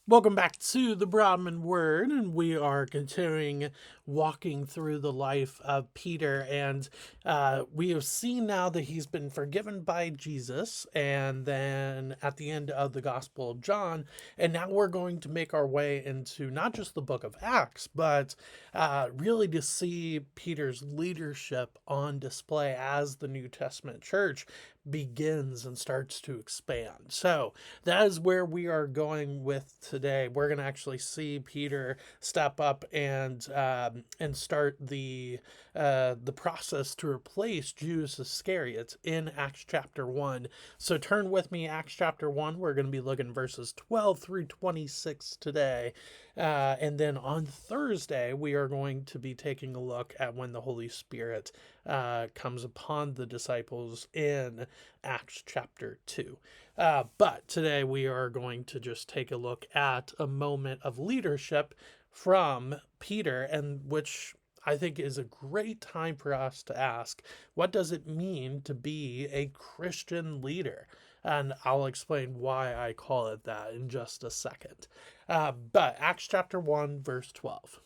Welcome back to the Broadman Word, and we are continuing walking through the life of Peter. And we have seen now that he's been forgiven by Jesus, and then at the end of the Gospel of John. And now we're going to make our way into not just the book of Acts, but really to see Peter's leadership on display as the New Testament church begins and starts to expand. So that is where we are going with today. We're going to actually see Peter step up and start the process to replace Judas Iscariot in Acts chapter 1. So turn with me, Acts chapter 1. We're going to be looking verses 12 through 26 today. And then on Thursday, we are going to be taking a look at when the Holy Spirit comes upon the disciples in Acts chapter 2. But today we are going to just take a look at a moment of leadership from Peter, and which I think is a great time for us to ask, what does it mean to be a Christian leader? And I'll explain why I call it that in just a second. But Acts chapter 1, verse 12.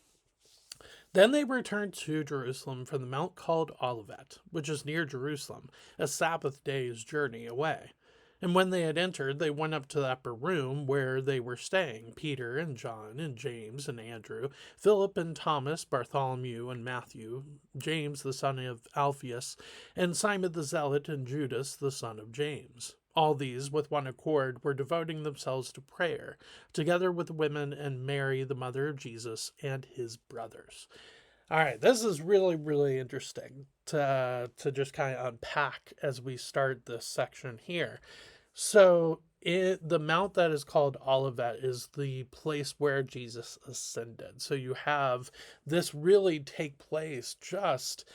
Then they returned to Jerusalem from the mount called Olivet, which is near Jerusalem, a Sabbath day's journey away. And when they had entered, they went up to the upper room where they were staying, Peter and John and James and Andrew, Philip and Thomas, Bartholomew and Matthew, James the son of Alphaeus, and Simon the Zealot, and Judas the son of James. All these, with one accord, were devoting themselves to prayer, together with women and Mary, the mother of Jesus, and his brothers. All right, this is really, really interesting to just kind of unpack as we start this section here. So the mount that is called Olivet is the place where Jesus ascended. So you have this really take place just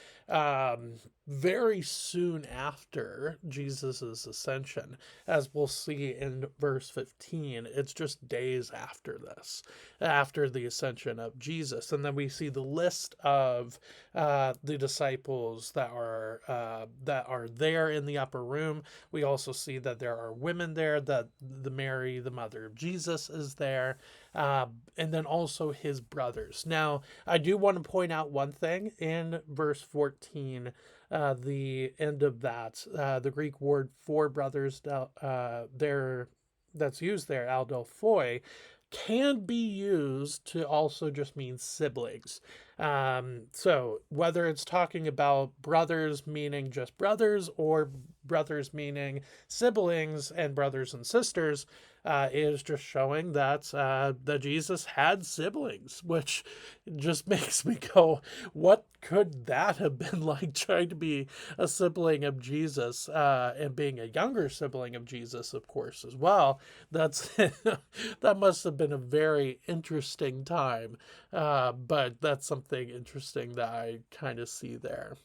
very soon after Jesus's ascension, as we'll see in verse 15. It's just days after this, after the ascension of Jesus, and then we see the list of the disciples that are there in the upper room. We also see that there are women there, that the Mary, the mother of Jesus, is there, and then also his brothers. Now, I do want to point out one thing in verse 14, the end of that, the Greek word for brothers, there that's used there, adelphoi, can be used to also just mean siblings. So whether it's talking about brothers meaning just brothers, or brothers meaning siblings and brothers and sisters, is just showing that Jesus had siblings, which just makes me go, what could that have been like, trying to be a sibling of Jesus, and being a younger sibling of Jesus, of course, as well. That's that must have been a very interesting time. But that's something interesting that I kind of see there.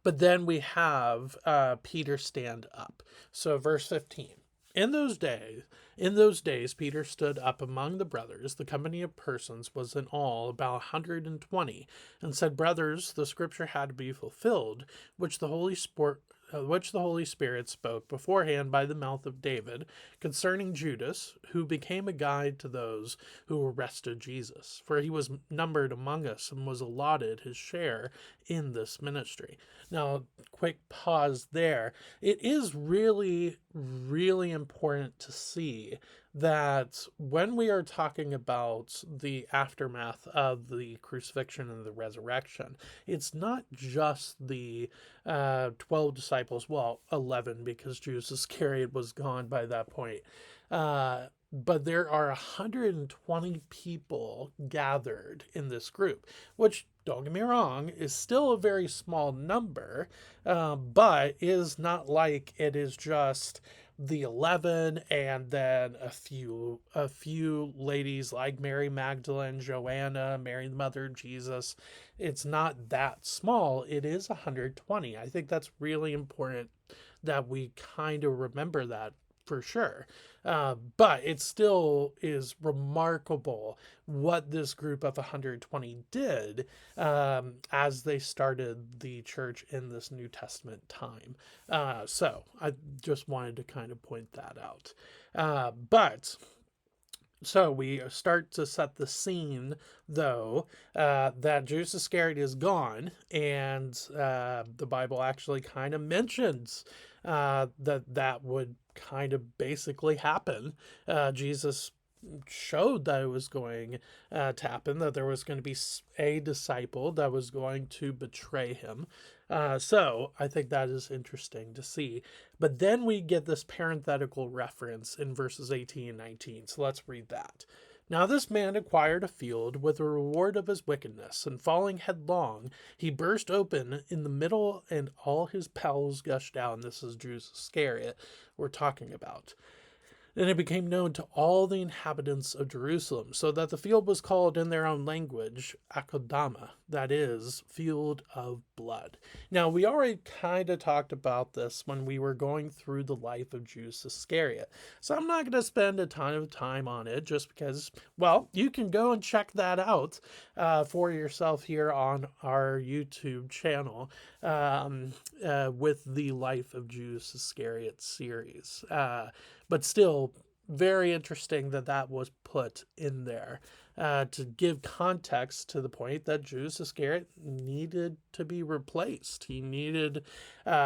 But then we have Peter stand up. So verse 15. In those days, Peter stood up among the brothers. The company of persons was in all about 120, and said, Brothers, the scripture had to be fulfilled, which the Holy Spirit spoke beforehand by the mouth of David, concerning Judas, who became a guide to those who arrested Jesus. For he was numbered among us and was allotted his share in this ministry. Now, quick pause there. It is really, really important to see that when we are talking about the aftermath of the crucifixion and the resurrection, it's not just the 12 disciples, well, 11, because Judas Iscariot was gone by that point. But there are 120 people gathered in this group, which, don't get me wrong, is still a very small number, but is not like it is just the 11 and then a few ladies like Mary Magdalene, Joanna, Mary the mother of Jesus. It's not that small. It is 120. I think that's really important that we kind of remember that for sure. But it still is remarkable what this group of 120 did, as they started the church in this New Testament time. So I just wanted to kind of point that out. But So we start to set the scene, though, that Judas Iscariot is gone, and the Bible actually kind of mentions that would kind of basically happen. Jesus showed that it was going to happen, that there was going to be a disciple that was going to betray him. So I think that is interesting to see. But then we get this parenthetical reference in verses 18 and 19. So let's read that. Now this man acquired a field with the reward of his wickedness, and falling headlong, he burst open in the middle, and all his bowels gushed out. This is Judas Iscariot we're talking about. And it became known to all the inhabitants of Jerusalem, so that the field was called in their own language Akeldama, that is, field of blood. Now, we already kind of talked about this when we were going through the life of Judas Iscariot, so I'm not going to spend a ton of time on it just because, well, you can go and check that out for yourself here on our YouTube channel with the Life of Judas Iscariot series. But still, very interesting that that was put in there to give context to the point that Judas Iscariot needed to be replaced. He needed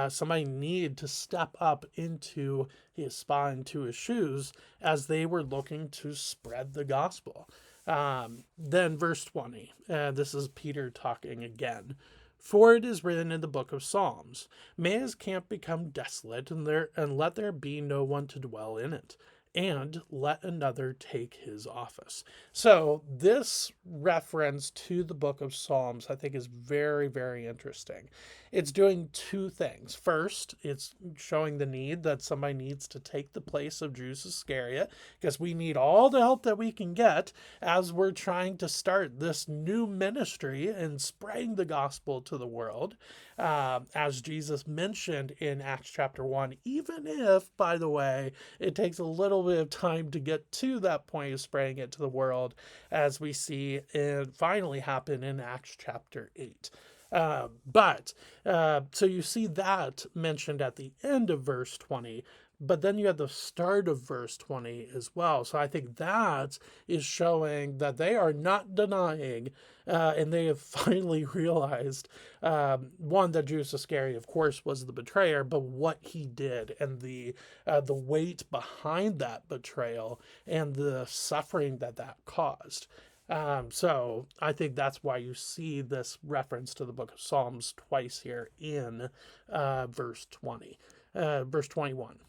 somebody needed to step up into his spot, into his shoes, as they were looking to spread the gospel. Then verse 20, this is Peter talking again. For it is written in the book of Psalms, may his camp become desolate, and let there be no one to dwell in it, and let another take his office. So this reference to the book of Psalms, I think, is very, very interesting. It's doing two things. First, it's showing the need that somebody needs to take the place of Judas Iscariot, because we need all the help that we can get as we're trying to start this new ministry and spreading the gospel to the world. As Jesus mentioned in Acts chapter 1, even if, by the way, it takes a little bit of time to get to that point of spreading it to the world, as we see it finally happen in Acts chapter 8. So you see that mentioned at the end of verse 20, but then you have the start of verse 20 as well. So I think that is showing that they are not denying, and they have finally realized, one, that Judas Iscariot, of course, was the betrayer, but what he did and the weight behind that betrayal and the suffering that that caused. So I think that's why you see this reference to the book of Psalms twice here in verse 20, verse 21.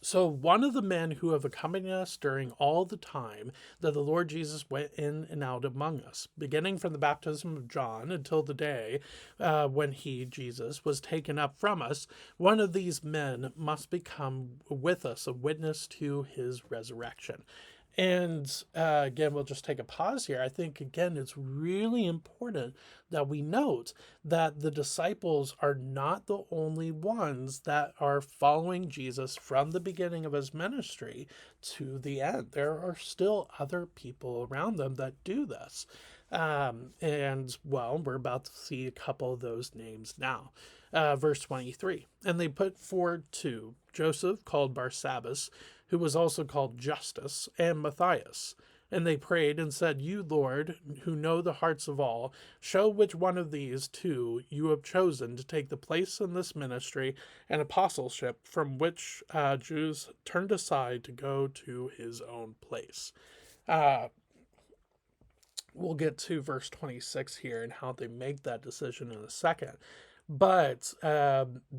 So one of the men who have accompanied us during all the time that the Lord Jesus went in and out among us, beginning from the baptism of John until the day when he, Jesus, was taken up from us, one of these men must become with us a witness to his resurrection. And again, we'll just take a pause here. I think, again, it's really important that we note that the disciples are not the only ones that are following Jesus from the beginning of his ministry to the end. There are still other people around them that do this. And, well, we're about to see a couple of those names now. Verse 23, and they put forward two, Joseph, called Barsabbas, who was also called Justus, and Matthias. And they prayed and said, You, Lord, who know the hearts of all, show which one of these two you have chosen to take the place in this ministry and apostleship from which Jews turned aside to go to his own place. We'll get to verse 26 here and how they make that decision in a second. But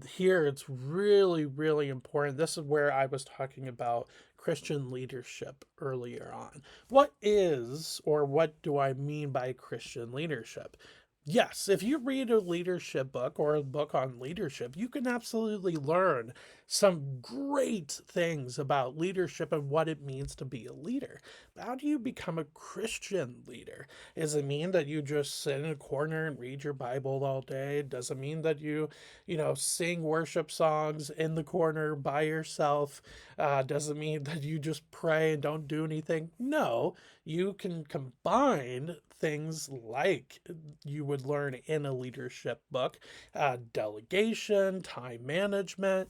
here it's really, really important. This is where I was talking about Christian leadership earlier on. What is, or what do I mean by Christian leadership? Yes, if you read a leadership book or a book on leadership, you can absolutely learn some great things about leadership and what it means to be a leader. But how do you become a Christian leader? Does it mean that you just sit in a corner and read your Bible all day? Does it mean that you sing worship songs in the corner by yourself? Does it mean that you just pray and don't do anything? No, you can combine things like you would learn in a leadership book, delegation, time management,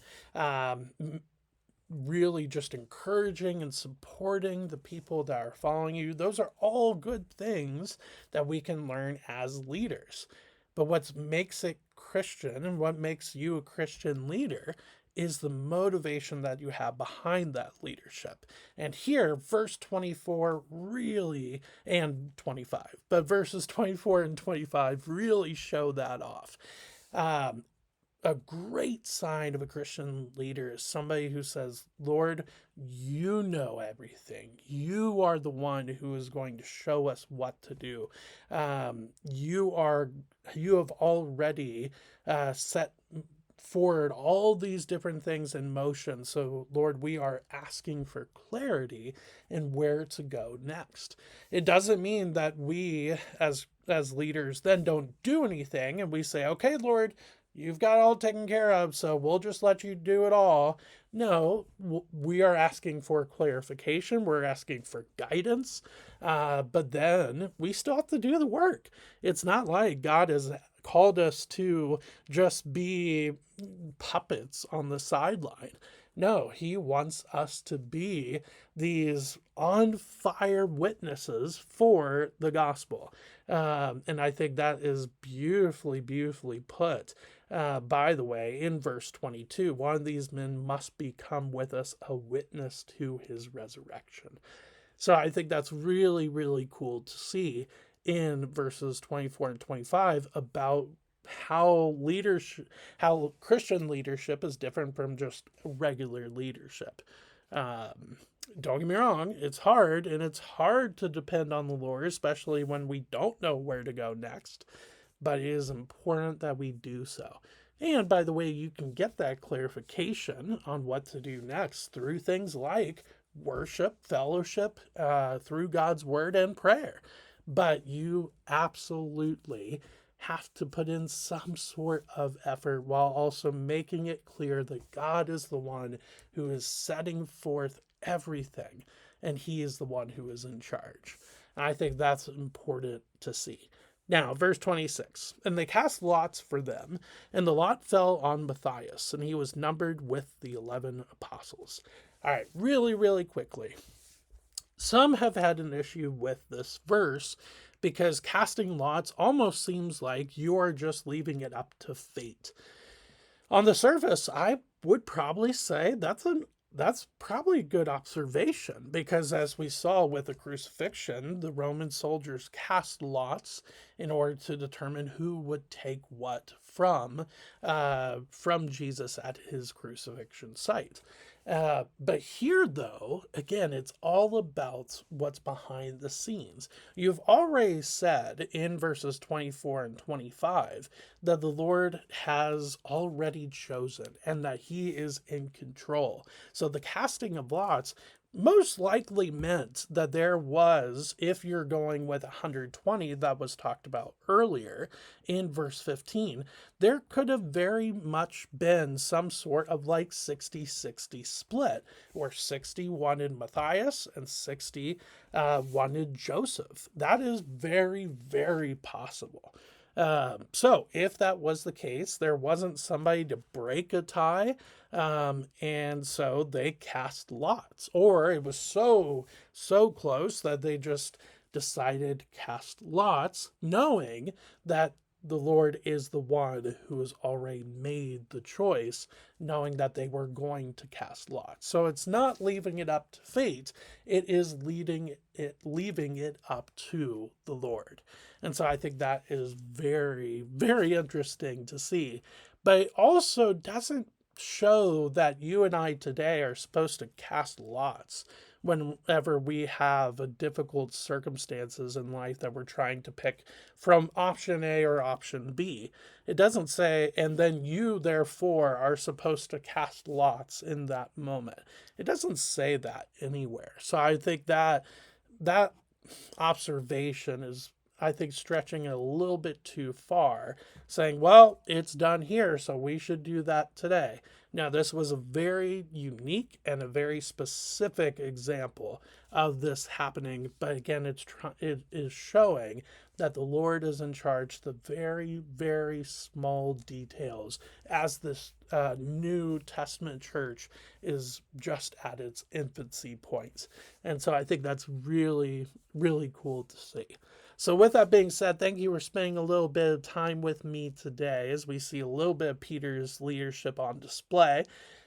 really just encouraging and supporting the people that are following you. Those are all good things that we can learn as leaders. But what makes it Christian and what makes you a Christian leader is the motivation that you have behind that leadership. And here, verse 24 really, and 25, but verses 24 and 25 really show that off. Um, a great sign of a Christian leader is somebody who says, Lord, you know everything. You are the one who is going to show us what to do. You have already set forward all these different things in motion. So, Lord, we are asking for clarity in where to go next. It doesn't mean that we as leaders then don't do anything and we say, okay, Lord, you've got it all taken care of, so we'll just let you do it all. No, we are asking for clarification. We're asking for guidance. But then we still have to do the work. It's not like God has called us to just be puppets on the sideline. No, he wants us to be these on fire witnesses for the gospel. And I think that is beautifully, beautifully put. By the way, in verse 22, one of these men must become with us a witness to his resurrection. So I think that's really, really cool to see in verses 24 and 25 about how Christian leadership is different from just regular leadership. Don't get me wrong, it's hard, and it's hard to depend on the Lord, especially when we don't know where to go next. But it is important that we do so. And by the way, you can get that clarification on what to do next through things like worship, fellowship, through God's word and prayer. But you absolutely have to put in some sort of effort while also making it clear that God is the one who is setting forth everything and he is the one who is in charge. And I think that's important to see. Now, verse 26, and they cast lots for them, and the lot fell on Matthias, and he was numbered with the 11 apostles. All right, really, really quickly. Some have had an issue with this verse because casting lots almost seems like you are just leaving it up to fate. On the surface, I would probably say that's probably a good observation because as we saw with the crucifixion, the Roman soldiers cast lots in order to determine who would take what from Jesus at his crucifixion site. But here, though, again, it's all about what's behind the scenes. You've already said in verses 24 and 25 that the Lord has already chosen and that he is in control. So the casting of lots most likely meant that there was, if you're going with 120 that was talked about earlier in verse 15, there could have very much been some sort of like 60-60 split, where 60 wanted Matthias and 60 wanted Joseph. That is very, very possible. So if that was the case, there wasn't somebody to break a tie, and so they cast lots, or it was so close that they just decided to cast lots, knowing that the Lord is the one who has already made the choice, knowing that they were going to cast lots. So it's not leaving it up to fate, it is leaving it up to the Lord. And so I think that is very, very interesting to see. But it also doesn't show that you and I today are supposed to cast lots whenever we have a difficult circumstances in life that we're trying to pick from option A or option B. It doesn't say, and then you therefore are supposed to cast lots in that moment. It doesn't say that anywhere. So I think that observation is I think, stretching it a little bit too far, saying, well, it's done here, so we should do that today. Now, this was a very unique and a very specific example of this happening, but again, it is showing that the Lord is in charge of the very, very small details as this New Testament church is just at its infancy points. And so I think that's really, really cool to see. So, with that being said, thank you for spending a little bit of time with me today as we see a little bit of Peter's leadership on display.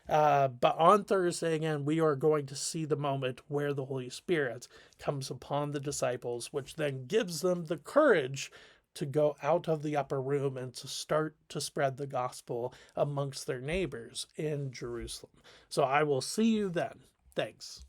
But on Thursday, again, we are going to see the moment where the Holy Spirit comes upon the disciples, which then gives them the courage to go out of the upper room and to start to spread the gospel amongst their neighbors in Jerusalem. So I will see you then. Thanks.